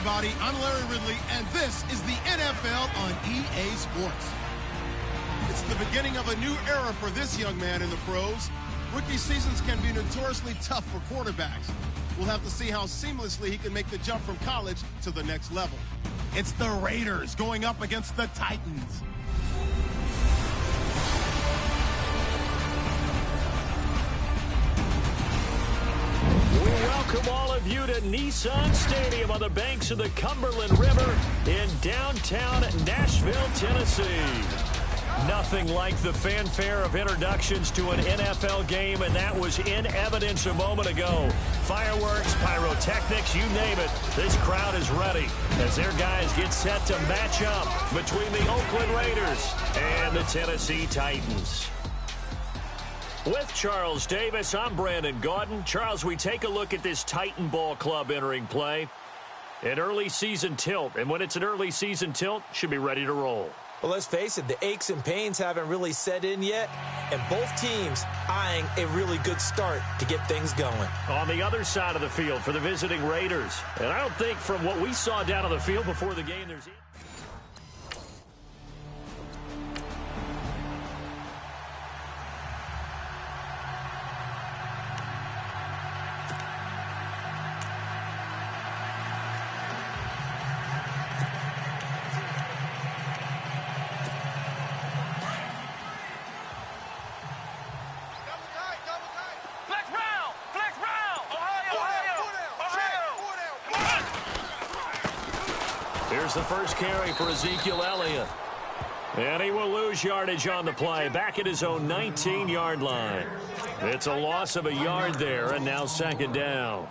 everybody. I'm Larry Ridley, and this is the NFL on EA Sports. It's the beginning of a new era for this young man in the pros. Rookie seasons can be notoriously tough for quarterbacks. We'll have to see how seamlessly he can make the jump from college to the next level. It's the Raiders going up against the Titans. We welcome all of you to Nissan Stadium on the banks of the Cumberland River in downtown Nashville, Tennessee. Nothing like the fanfare of introductions to an NFL game, and that was in evidence a moment ago. Fireworks, pyrotechnics, you name it, this crowd is ready as their guys get set to match up between the Oakland Raiders and the Tennessee Titans. With Charles Davis, I'm Brandon Gaudin. Charles, we take a look at this Titan Ball Club entering play. An early season tilt, and when it's an early season tilt, should be ready to roll. Well, let's face it, the aches and pains haven't really set in yet, and both teams eyeing a really good start to get things going. On the other side of the field for the visiting Raiders, and I don't think from what we saw down on the field before the game, there's... Here's the first carry for Ezekiel Elliott. And he will lose yardage on the play, back at his own 19-yard line. It's a loss of a yard there, and now second down.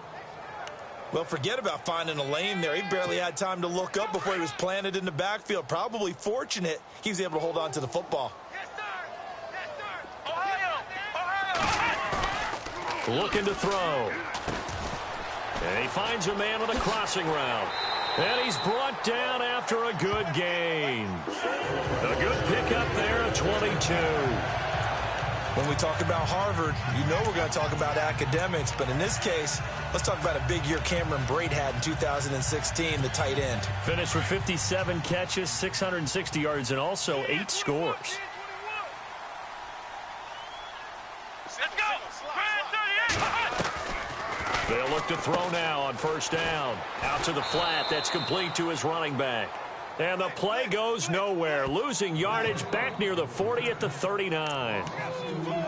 Well, forget about finding a lane there. He barely had time to look up before he was planted in the backfield. Probably fortunate he was able to hold on to the football. Looking to throw. And he finds a man on a crossing route. And he's brought down after a good gain. A good pickup there at 22. When we talk about Harvard, you know we're going to talk about academics. But in this case, let's talk about a big year Cameron Brate had in 2016, the tight end. Finished with 57 catches, 660 yards, and also 8 scores. They'll look to throw now on first down. Out to the flat. That's complete to his running back. And the play goes nowhere. Losing yardage back near the 40 at the 39.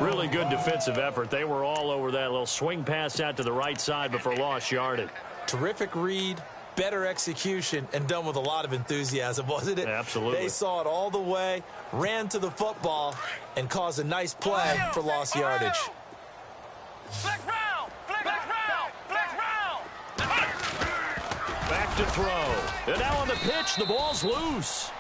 Really good defensive effort. They were all over that little swing pass out to the right side before lost yardage. Terrific read, better execution, and done with a lot of enthusiasm, wasn't it? Absolutely. They saw it all the way, ran to the football, and caused a nice play for lost yardage. Back to throw. And now on the pitch, the ball's loose.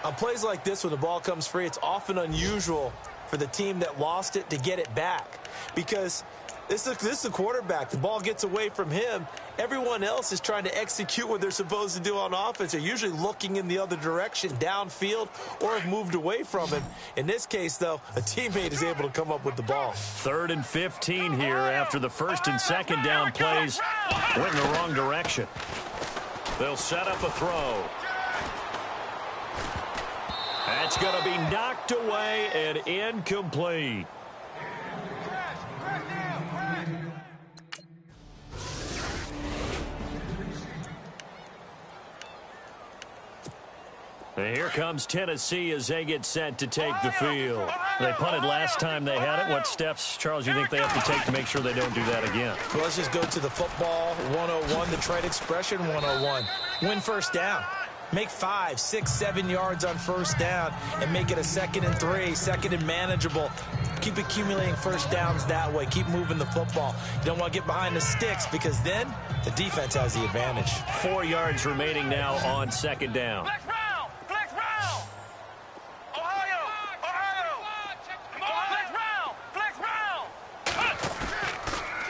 On plays like this, when the ball comes free, it's often unusual for the team that lost it to get it back. Because this is the quarterback. The ball gets away from him. Everyone else is trying to execute what they're supposed to do on offense. They're usually looking in the other direction, downfield, or have moved away from him. In this case, though, a teammate is able to come up with the ball. 3rd and 15 here after the first and second down plays went in the wrong direction. They'll set up a throw. That's going to be knocked away and incomplete. And here comes Tennessee as they get set to take the field. They punted last time they had it. What steps, Charles, you think they have to take to make sure they don't do that again? Well, let's just go to the football 101, the trade expression 101. Win first down. Make 5, 6, 7 yards on first down and make it a 2nd and 3, 2nd and manageable. Keep accumulating first downs that way. Keep moving the football. You don't want to get behind the sticks because then the defense has the advantage. 4 yards remaining now on second down.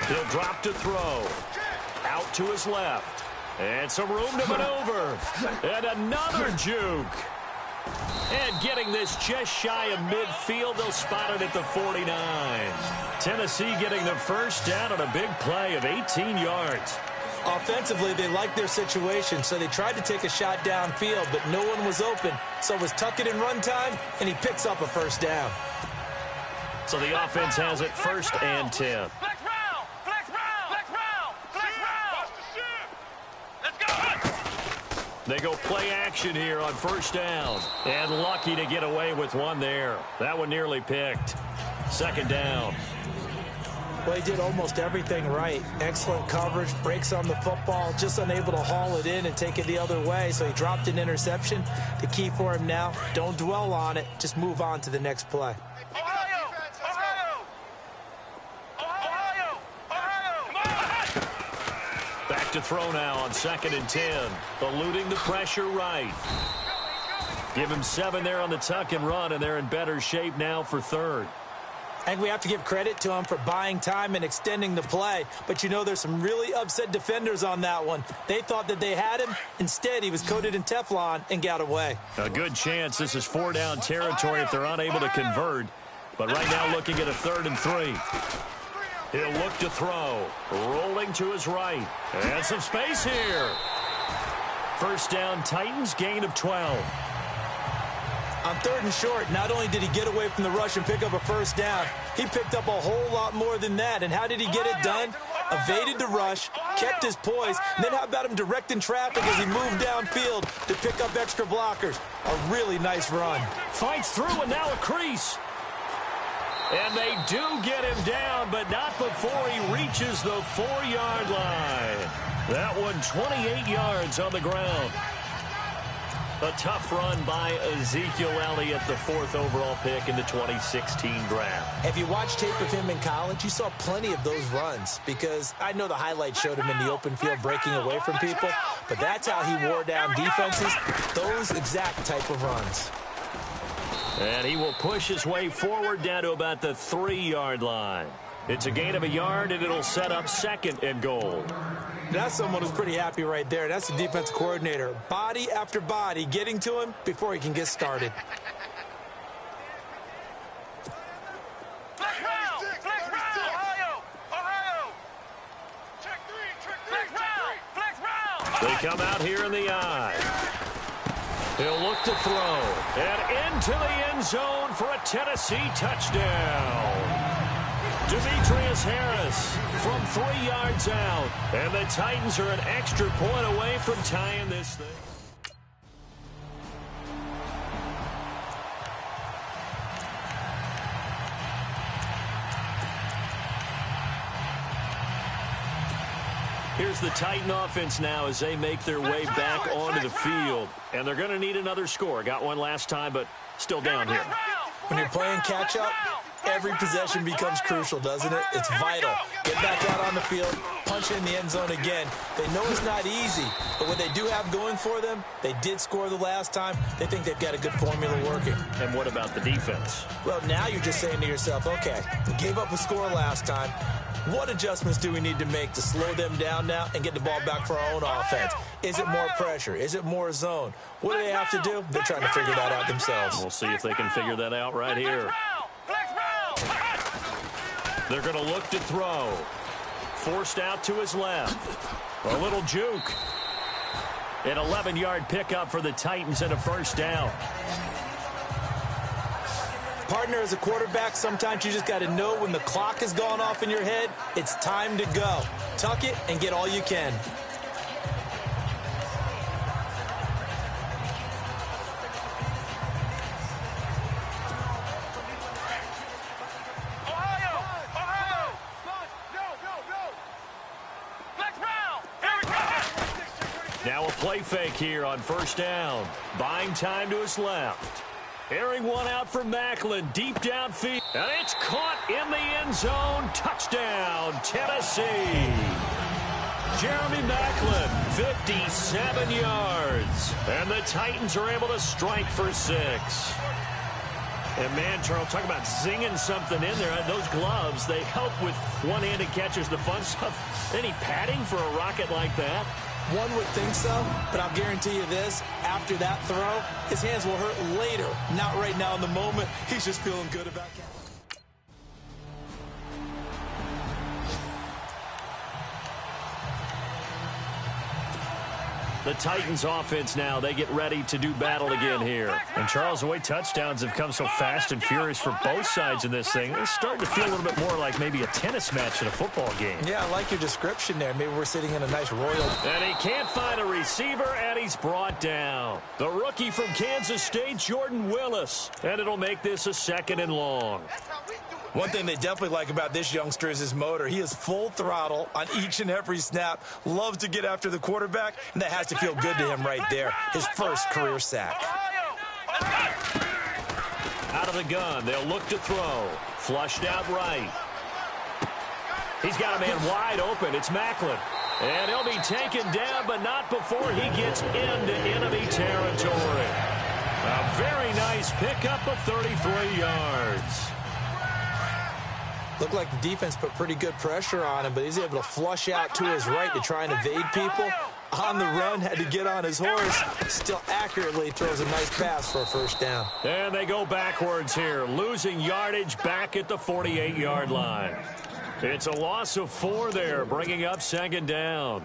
He'll drop to throw. Out to his left. And some room to maneuver. And another juke. And getting this just shy of midfield, they'll spot it at the 49. Tennessee getting the first down on a big play of 18 yards. Offensively, they liked their situation, so they tried to take a shot downfield, but no one was open. So it was tuck it in run time, and he picks up a first down. So the offense has it 1st and 10. They go play action here on 1st down. And lucky to get away with one there. That one nearly picked. 2nd down. Well, he did almost everything right. Excellent coverage, breaks on the football, just unable to haul it in and take it the other way. So he dropped an interception. The key for him now, don't dwell on it. Just move on to the next play. Back to throw now on 2nd and 10. Eluding the pressure right. Give him 7 there on the tuck and run, and they're in better shape now for 3rd. I think we have to give credit to him for buying time and extending the play. But, you know, there's some really upset defenders on that one. They thought that they had him. Instead, he was coated in Teflon and got away. A good chance this is 4-down territory if they're unable to convert. But right now looking at a 3rd and 3. He'll look to throw. Rolling to his right. And some space here. 1st down, Titans, gain of 12. On 3rd and short, not only did he get away from the rush and pick up a 1st down, he picked up a whole lot more than that. And how did he get it done? Evaded the rush, kept his poise, and then how about him directing traffic as he moved downfield to pick up extra blockers? A really nice run. Fights through, and now a crease. And they do get him down, but not before he reaches the 4-yard line. That one 28 yards on the ground. A tough run by Ezekiel Elliott, the 4th overall pick in the 2016 draft. If you watch tape of him in college, you saw plenty of those runs because I know the highlights showed him in the open field breaking away from people, but that's how he wore down defenses, those exact type of runs. And he will push his way forward down to about the 3-yard line. It's a gain of a yard, and it'll set up 2nd and goal. That's someone who's pretty happy right there. That's the defensive coordinator. Body after body getting to him before he can get started. They come out here in the eye. He'll look to throw. And into the end zone for a Tennessee touchdown. Demetrius Harris from 3 yards out. And the Titans are an extra point away from tying this thing. Here's the Titan offense now as they make their way back onto the field. And they're going to need another score. Got one last time, but still down here. When you're playing catch-up, every possession becomes crucial, doesn't it? It's vital. Get back out on the field, punch in the end zone again. They know it's not easy, but what they do have going for them, they did score the last time. They think they've got a good formula working. And what about the defense? Well, now you're just saying to yourself, okay, we gave up a score last time. What adjustments do we need to make to slow them down now and get the ball back for our own offense? Is it more pressure? Is it more zone? What do they have to do? They're trying to figure that out themselves. We'll see if they can figure that out right here. They're going to look to throw. Forced out to his left. A little juke. An 11-yard pickup for the Titans and a 1st down. Partner, as a quarterback, sometimes you just got to know when the clock has gone off in your head, it's time to go. Tuck it and get all you can. Now a play fake here on 1st down. Buying time to his left. Airing one out for Macklin, deep downfield. And it's caught in the end zone. Touchdown, Tennessee. Jeremy Macklin, 57 yards. And the Titans are able to strike for 6. And, man, Charles, talk about zinging something in there. Those gloves, they help with one-handed catches, the fun stuff. Any padding for a rocket like that? One would think so, but I'll guarantee you this. After that throw, his hands will hurt later. Not right now in the moment. He's just feeling good about it. The Titans offense now, they get ready to do battle again here. And Charles, the way touchdowns have come so fast and furious for both sides in this thing, it's starting to feel a little bit more like maybe a tennis match in a football game. Yeah, I like your description there. Maybe we're sitting in a nice royal. And he can't find a receiver, and he's brought down. The rookie from Kansas State, Jordan Willis. And it'll make this a 2nd and long. One thing they definitely like about this youngster is his motor. He is full throttle on each and every snap, loves to get after the quarterback, and that has to feel good to him right there. His first career sack. Out of the gun, they'll look to throw. Flushed out right. He's got a man wide open. It's Macklin. And he'll be taken down, but not before he gets into enemy territory. A very nice pickup of 33 yards. Looked like the defense put pretty good pressure on him, but he's able to flush out to his right to try and evade people. On the run, had to get on his horse. Still accurately throws a nice pass for a 1st down. And they go backwards here, losing yardage back at the 48-yard line. It's a loss of 4 there, bringing up 2nd down.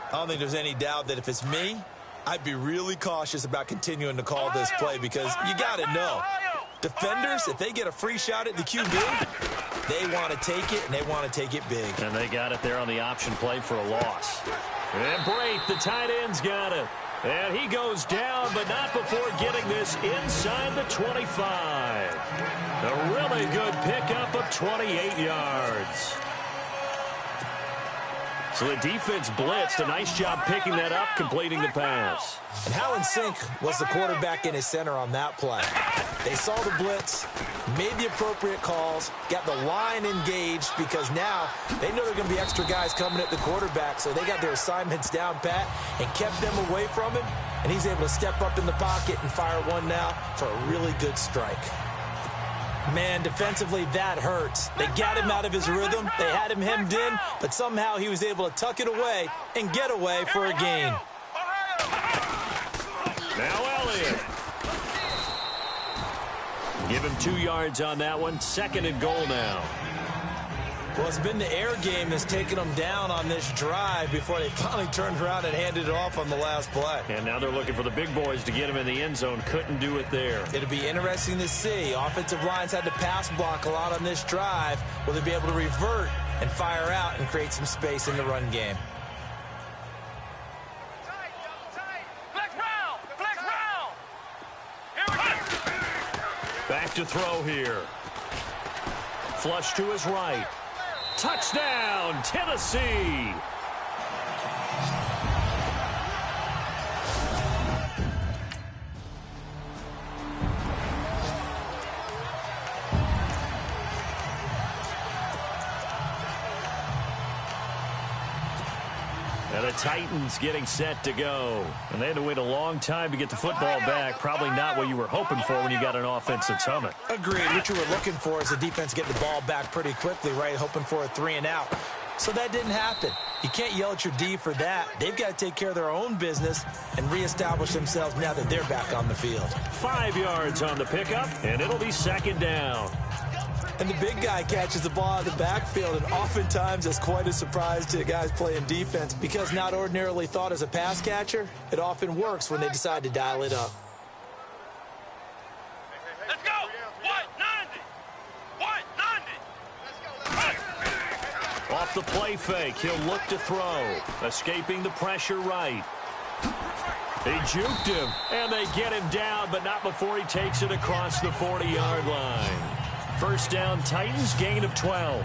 I don't think there's any doubt that if it's me, I'd be really cautious about continuing to call this play because you got to know. Defenders, if they get a free shot at the QB, they want to take it, and they want to take it big. And they got it there on the option play for a loss. And Brait, the tight end's got it. And he goes down, but not before getting this inside the 25. A really good pickup of 28 yards. So the defense blitzed. A nice job picking that up, completing the pass. And how in sync was the quarterback and his center on that play? They saw the blitz, made the appropriate calls, got the line engaged because now they know there are going to be extra guys coming at the quarterback, so they got their assignments down pat and kept them away from him, and he's able to step up in the pocket and fire one now for a really good strike. Man, defensively, that hurts. They got him out of his rhythm. They had him hemmed in, but somehow he was able to tuck it away and get away for a gain. Now Elliott. Give him 2 yards on that one. 2nd and goal now. Well, it's been the air game that's taken them down on this drive before they finally turned around and handed it off on the last play. And now they're looking for the big boys to get him in the end zone. Couldn't do it there. It'll be interesting to see. Offensive lines had to pass block a lot on this drive. Will they be able to revert and fire out and create some space in the run game? Back to throw here. Flush to his right. Touchdown, Tennessee. And the Titans getting set to go. And they had to wait a long time to get the football back. Probably not what you were hoping for when you got an offense that's humming. Agreed. What you were looking for is the defense getting the ball back pretty quickly, right? Hoping for a 3 and out. So that didn't happen. You can't yell at your D for that. They've got to take care of their own business and reestablish themselves now that they're back on the field. 5 yards on the pickup, and it'll be 2nd down. And the big guy catches the ball out of the backfield, and oftentimes it's quite a surprise to the guys playing defense because not ordinarily thought as a pass catcher, it often works when they decide to dial it up. Let's go! 190! 190! Off the play fake, he'll look to throw. Escaping the pressure right. He juked him, and they get him down, but not before he takes it across the 40-yard line. 1st down, Titans, gain of 12.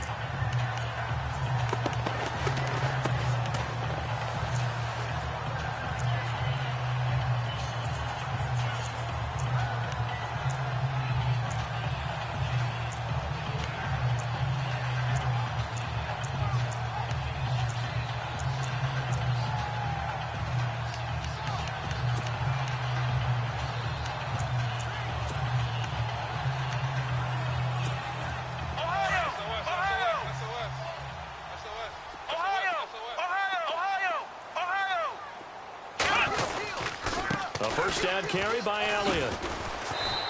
First down carry by Elliott.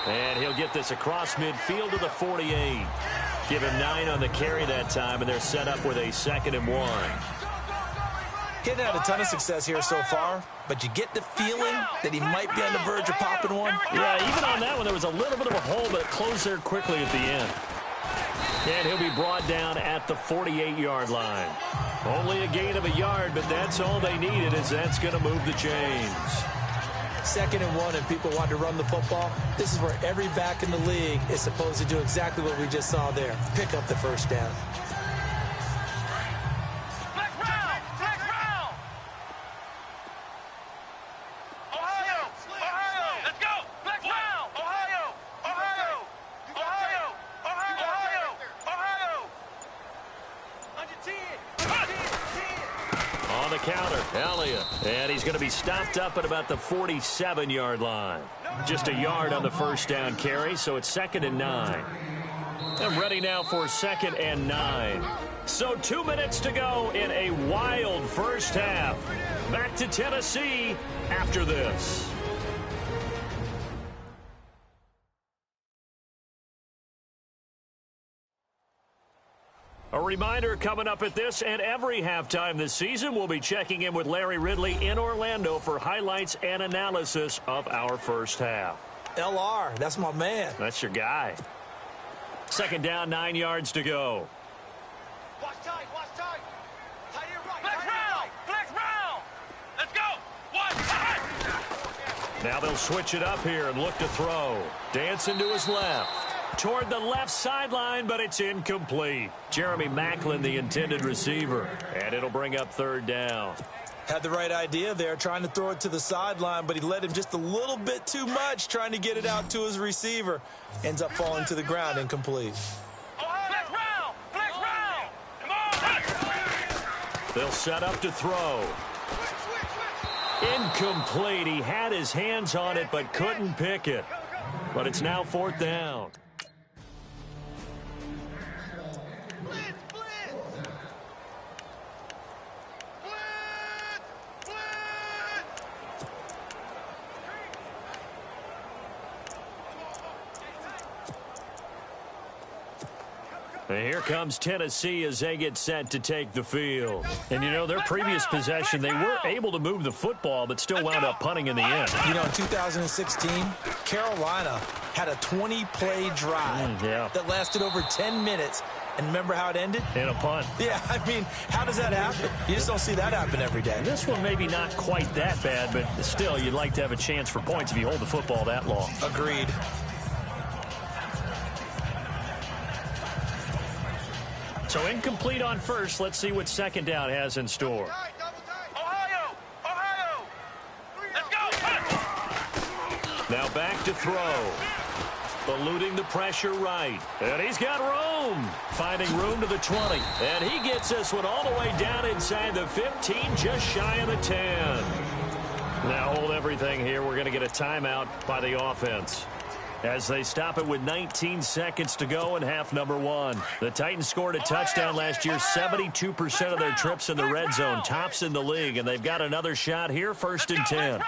And he'll get this across midfield to the 48. Give him 9 on the carry that time, and they're set up with a 2nd and 1. He hasn't had a ton of success here so far, but you get the feeling that he might be on the verge of popping one. Yeah, even on that one, there was a little bit of a hole, but it closed there quickly at the end. And he'll be brought down at the 48-yard line. Only a gain of a yard, but that's all they needed, as that's going to move the chains. 2nd and 1, and people want to run the football. This is where every back in the league is supposed to do exactly what we just saw there. Pick up the first down. Counter, Elliott, and he's going to be stopped up at about the 47-yard line. Just a yard on the first down carry, so it's 2nd and 9. And ready now for 2nd and 9. So 2 minutes to go in a wild first half. Back to Tennessee after this. A reminder coming up at this and every halftime this season, we'll be checking in with Larry Ridley in Orlando for highlights and analysis of our first half. LR, that's my man. That's your guy. 2nd down, 9 yards to go. Watch tight, watch tight. Tight your right, flex round, flex round. Let's go. Watch tight. Now they'll switch it up here and look to throw. Dancing to his left. Toward the left sideline, but it's incomplete. Jeremy Maclin, the intended receiver. And it'll bring up 3rd down. Had the right idea there, trying to throw it to the sideline, but he led him just a little bit too much, trying to get it out to his receiver. Ends up falling to the ground, incomplete. Flex round, flex round. Come on. They'll set up to throw. Incomplete. He had his hands on it, but couldn't pick it. But it's now 4th down. And here comes Tennessee as they get set to take the field. And, you know, their previous possession, they were able to move the football, but still wound up punting in the end. You know, in 2016, Carolina had a 20-play drive that lasted over 10 minutes. And remember how it ended? In a punt. Yeah, I mean, how does that happen? You just don't see that happen every day. And this one maybe not quite that bad, but still, you'd like to have a chance for points if you hold the football that long. Agreed. So incomplete on first. Let's see what 2nd down has in store. Ohio, Ohio. Let's go. Now back to throw. Eluding the pressure right. And he's got room. Finding room to the 20. And he gets this one all the way down inside the 15, just shy of the 10. Now hold everything here. We're going to get a timeout by the offense, as they stop it with 19 seconds to go in half number 1. The Titans scored a touchdown last year, 72% of their trips in the red zone, tops in the league, and they've got another shot here, 1st and 10.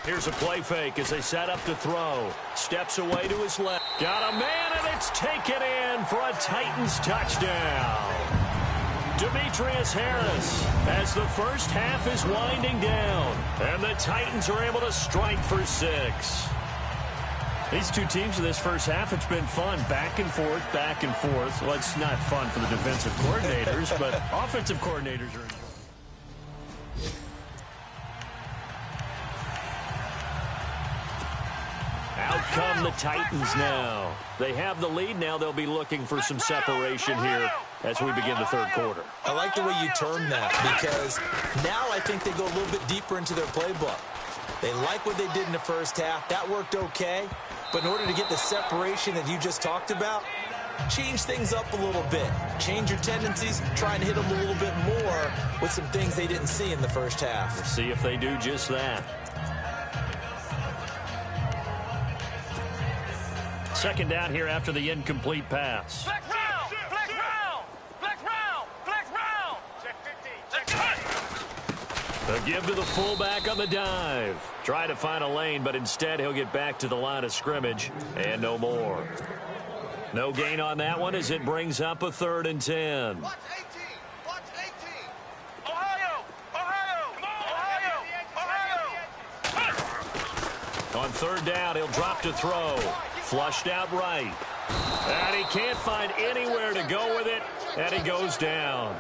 Here's a play fake as they set up to throw. Steps away to his left. Got a man, and it's taken in for a Titans touchdown. Demetrius Harris, as the first half is winding down, and the Titans are able to strike for 6. These two teams in this first half, it's been fun. Back and forth, back and forth. Well, it's not fun for the defensive coordinators, but offensive coordinators are enjoying. Out come the Titans now. They have the lead now. They'll be looking for some separation here as we begin the 3rd quarter. I like the way you term that, because now I think they go a little bit deeper into their playbook. They like what they did in the first half. That worked okay. But in order to get the separation that you just talked about, change things up a little bit. Change your tendencies. Try and hit them a little bit more with some things they didn't see in the first half. We'll see if they do just that. 2nd down here after the incomplete pass. Flex round, flex round, flex round, flex round. Check 15. A give to the fullback on the dive. Try to find a lane, but instead he'll get back to the line of scrimmage and no more. No gain on that one as it brings up a 3rd and 10. Watch 18. Watch On third down, he'll drop to throw. Flushed out right. And he can't find anywhere to go with it, and he goes down.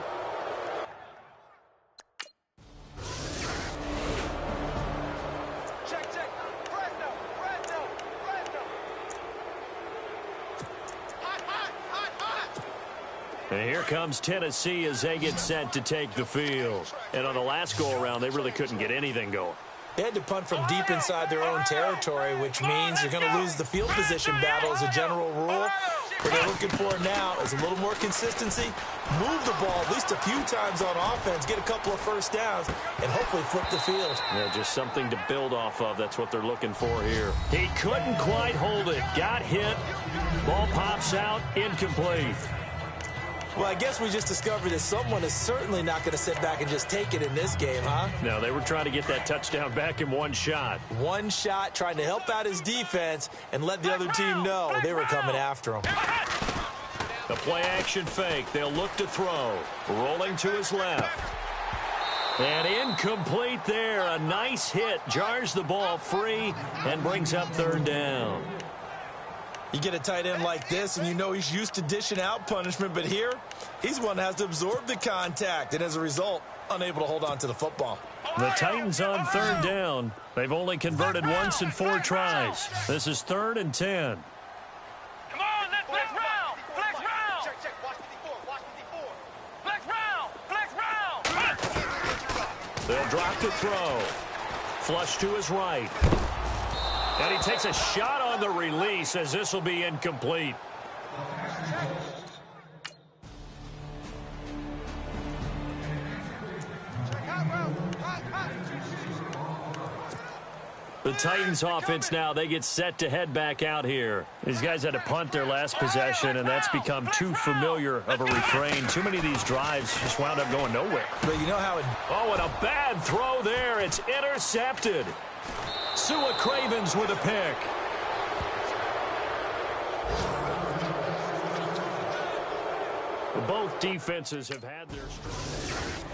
And here comes Tennessee as they get set to take the field. And on the last go-around, they really couldn't get anything going. They had to punt from deep inside their own territory, which means you're going to lose the field position battle as a general rule. What they're looking for now is a little more consistency, move the ball at least a few times on offense, get a couple of first downs, and hopefully flip the field. Yeah, just something to build off of. That's what they're looking for here. He couldn't quite hold it. Got hit. Ball pops out. Incomplete. Well, I guess we just discovered that someone is certainly not going to sit back and just take it in this game, huh? No, they were trying to get that touchdown back in one shot. One shot, trying to help out his defense and let the other team know they were coming after him. The play-action fake. They'll look to throw. Rolling to his left. And incomplete there. A nice hit. Jars the ball free and brings up third down. You get a tight end like this, and you know he's used to dishing out punishment, but here, he's one that has to absorb the contact, and as a result, unable to hold on to the football. The Titans on third down. They've only converted once in 4 tries. This is 3rd and 10. Come on, let's flex round! Flex round! Check, check, watch 54, watch 54. Flex round! Flex round! They'll drop to throw. Flush to his right. And he takes a shot on the release as this will be incomplete. The Titans offense now, they get set to head back out here. These guys had to punt their last possession, and that's become too familiar of a refrain. Too many of these drives just wound up going nowhere. But you know how it... Oh, and a bad throw there. It's intercepted. Sua Cravens with a pick. Both defenses have had their strengths.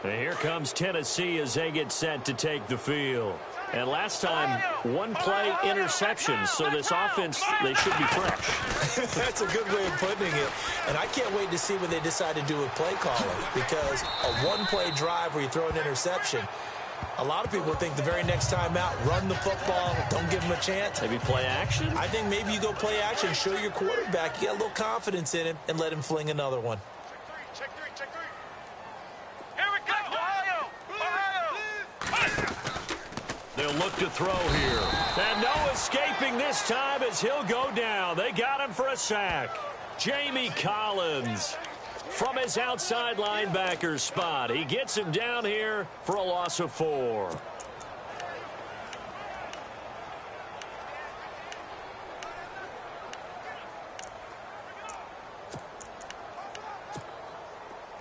And here comes Tennessee as they get set to take the field. And last time, one play interception, so this offense, they should be fresh. That's a good way of putting it. And I can't wait to see what they decide to do with play calling, because a one-play drive where you throw an interception, a lot of people think the very next time out, run the football, don't give him a chance. Maybe play action? I think maybe you go play action, show your quarterback you got a little confidence in him, and let him fling another one. Check three, check three. Here we go, Ohio! Ohio! They'll look to throw here. And no escaping this time as he'll go down. They got him for a sack. Jamie Collins from his outside linebacker spot. He gets him down here for a loss of 4.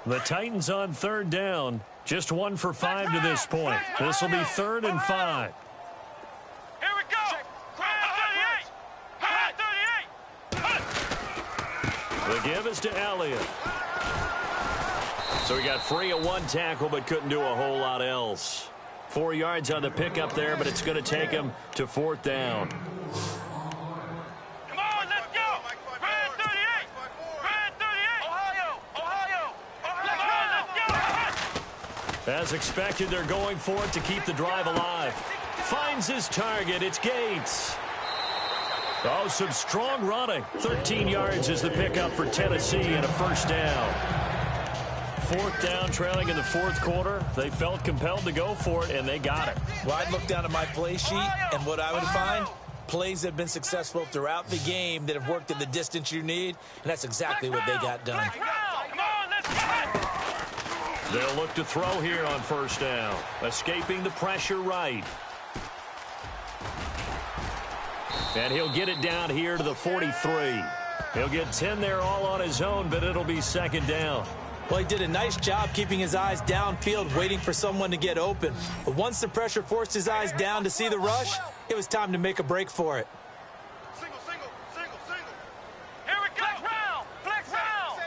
The Titans on third down. Just 1 for 5 to this point. This will be 3rd and 5. Here we go! Grab 38! The give is to Elliott. So he got free of 1 tackle but couldn't do a whole lot else. 4 yards on the pickup there, but it's going to take him to 4th down. Come on, let's go! Grab 38! Grab 38! Ohio! Ohio! Let's go! As expected, they're going for it to keep the drive alive. Finds his target. It's Gates. Oh, some strong running. 13 yards is the pickup for Tennessee and a first down. 4th down, trailing in the 4th quarter. They felt compelled to go for it, and they got it. Well, I'd look down at my play sheet, and what I would find, plays that have been successful throughout the game that have worked at the distance you need, and that's exactly what they got done. Come on, let's go! They'll look to throw here on first down. Escaping the pressure right. And he'll get it down here to the 43. He'll get 10 there all on his own, but it'll be 2nd down. Well, he did a nice job keeping his eyes downfield, waiting for someone to get open. But once the pressure forced his eyes down to see the rush, it was time to make a break for it. Single, single, single, single. Here we go! Flex round! Flex round!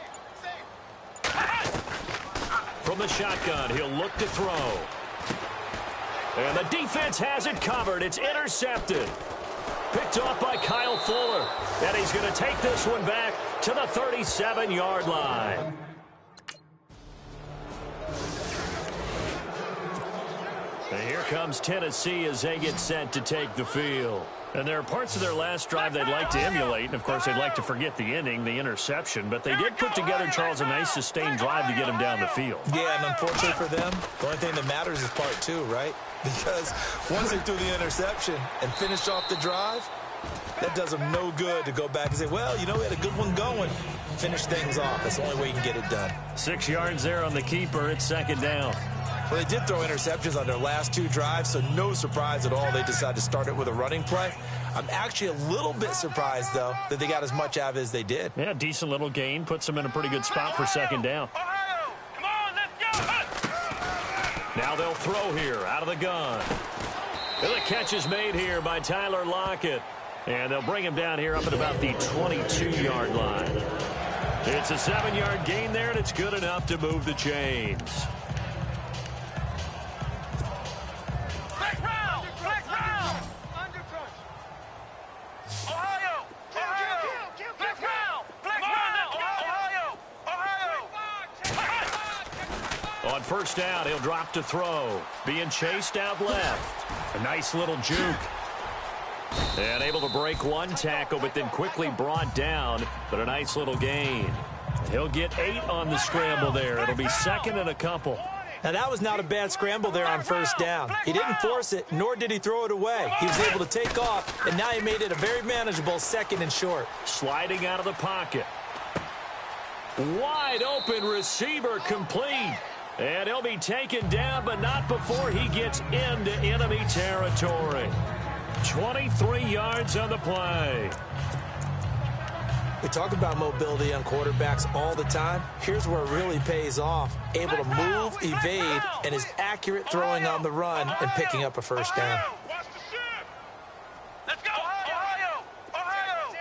From the shotgun, he'll look to throw. And the defense has it covered. It's intercepted. Picked off by Kyle Fuller. And he's going to take this one back to the 37-yard line. And here comes Tennessee as they get set to take the field. And there are parts of their last drive they'd like to emulate. And, of course, they'd like to forget the ending, the interception. But they did put together, Charles, a nice sustained drive to get them down the field. Yeah, and unfortunately for them, the only thing that matters is part two, right? Because once they threw the interception and finished off the drive, that does them no good to go back and say, well, you know, we had a good one going. Finish things off. That's the only way you can get it done. 6 yards there on the keeper. It's second down. Well, they did throw interceptions on their last two drives, so no surprise at all they decided to start it with a running play. I'm actually a little bit surprised, though, that they got as much out of it as they did. Yeah, decent little gain. Puts them in a pretty good spot for second down. Ohio! Come on, let's go! Now they'll throw here out of the gun. And the catch is made here by Tyler Lockett. And they'll bring him down here up at about the 22-yard line. It's a 7-yard gain there, and it's good enough to move the chains. On first down, he'll drop to throw. Being chased out left. A nice little juke. And able to break one tackle, but then quickly brought down. But a nice little gain. He'll get 8 on the scramble there. It'll be second and a couple. Now, that was not a bad scramble there on first down. He didn't force it, nor did he throw it away. He was able to take off, and now he made it a very manageable second and short. Sliding out of the pocket. Wide open receiver complete. And he'll be taken down, but not before he gets into enemy territory. 23 yards on the play. We talk about mobility on quarterbacks all the time. Here's where it really pays off. Able to move, evade, and is accurate throwing on the run and picking up a first down. Let's go, Ohio! Ohio!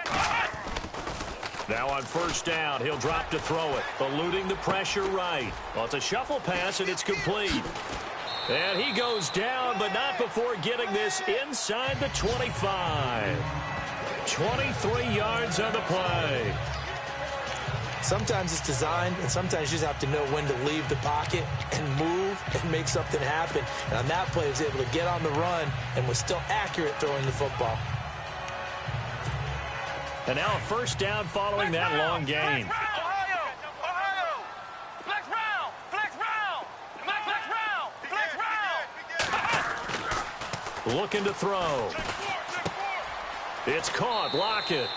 Now on first down, he'll drop to throw it, eluding the pressure right. Well, it's a shuffle pass, and it's complete. And he goes down, but not before getting this inside the 25. 23 yards on the play. Sometimes it's designed, and sometimes you just have to know when to leave the pocket and move and make something happen. And on that play, he was able to get on the run and was still accurate throwing the football. And now a first down following that long gain. Ohio! Ohio! Flex round! Flex round! Flex round! Looking to throw. It's caught. Lockett.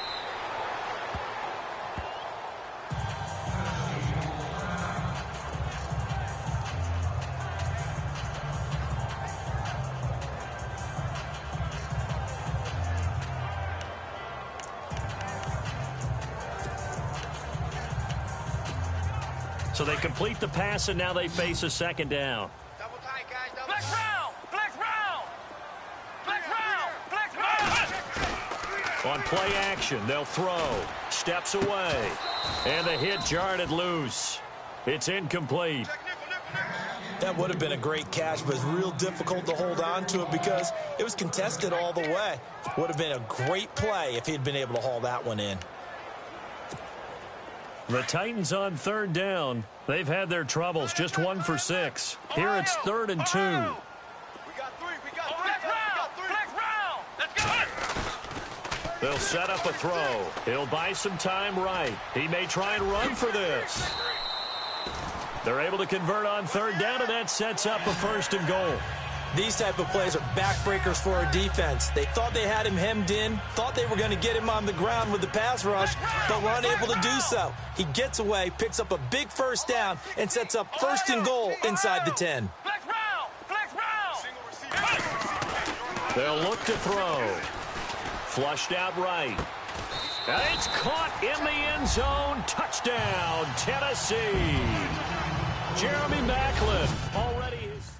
So they complete the pass, and now they face a second down. Double tight, guys. Double flex round! Flex round! Flex round! Flex round! On play action, they'll throw. Steps away. And the hit jarred it loose. It's incomplete. That would have been a great catch, but it's real difficult to hold on to it because it was contested all the way. Would have been a great play if he'd been able to haul that one in. The Titans on third down. They've had their troubles, just 1 for 6. Here it's 3rd and 2. We got 3. We got 3. Flex round! Flex round! Let's go! They'll set up a throw. He'll buy some time right. He may try and run for this. They're able to convert on third down, and that sets up a 1st and goal. These type of plays are backbreakers for our defense. They thought they had him hemmed in, thought they were going to get him on the ground with the pass rush, but were unable to do so. He gets away, picks up a big first down, and sets up 1st and goal inside the 10. Flex round! Flex round! They'll look to throw. Flushed out right. And it's caught in the end zone. Touchdown, Tennessee. Jeremy Maclin already is.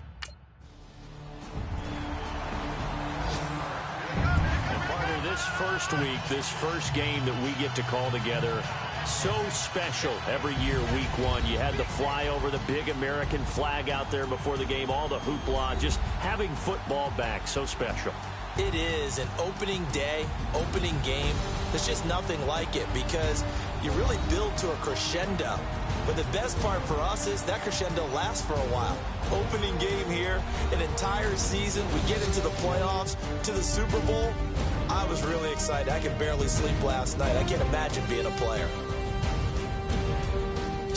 And part of this first week, this first game that we get to call together, So special every year, week one. You had the flyover, the big American flag out there before the game, all the hoopla, just having football back, so special. It is an opening day, opening game. There's just nothing like it because you really build to a crescendo. But the best part for us is that crescendo lasts for a while. Opening game here, an entire season. We get into the playoffs, to the Super Bowl. I was really excited. I could barely sleep last night. I can't imagine being a player.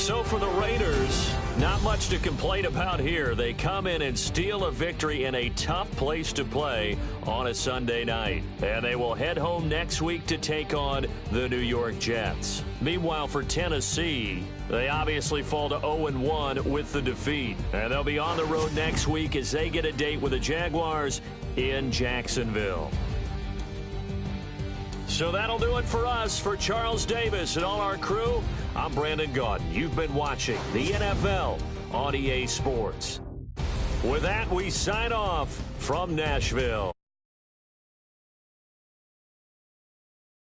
So for the Raiders, not much to complain about here. They come in and steal a victory in a tough place to play on a Sunday night. And they will head home next week to take on the New York Jets. Meanwhile, for Tennessee, they obviously fall to 0-1 with the defeat. And they'll be on the road next week as they get a date with the Jaguars in Jacksonville. So that'll do it for us. For Charles Davis and all our crew, I'm Brandon Gaudin. You've been watching the NFL on EA Sports. With that, we sign off from Nashville.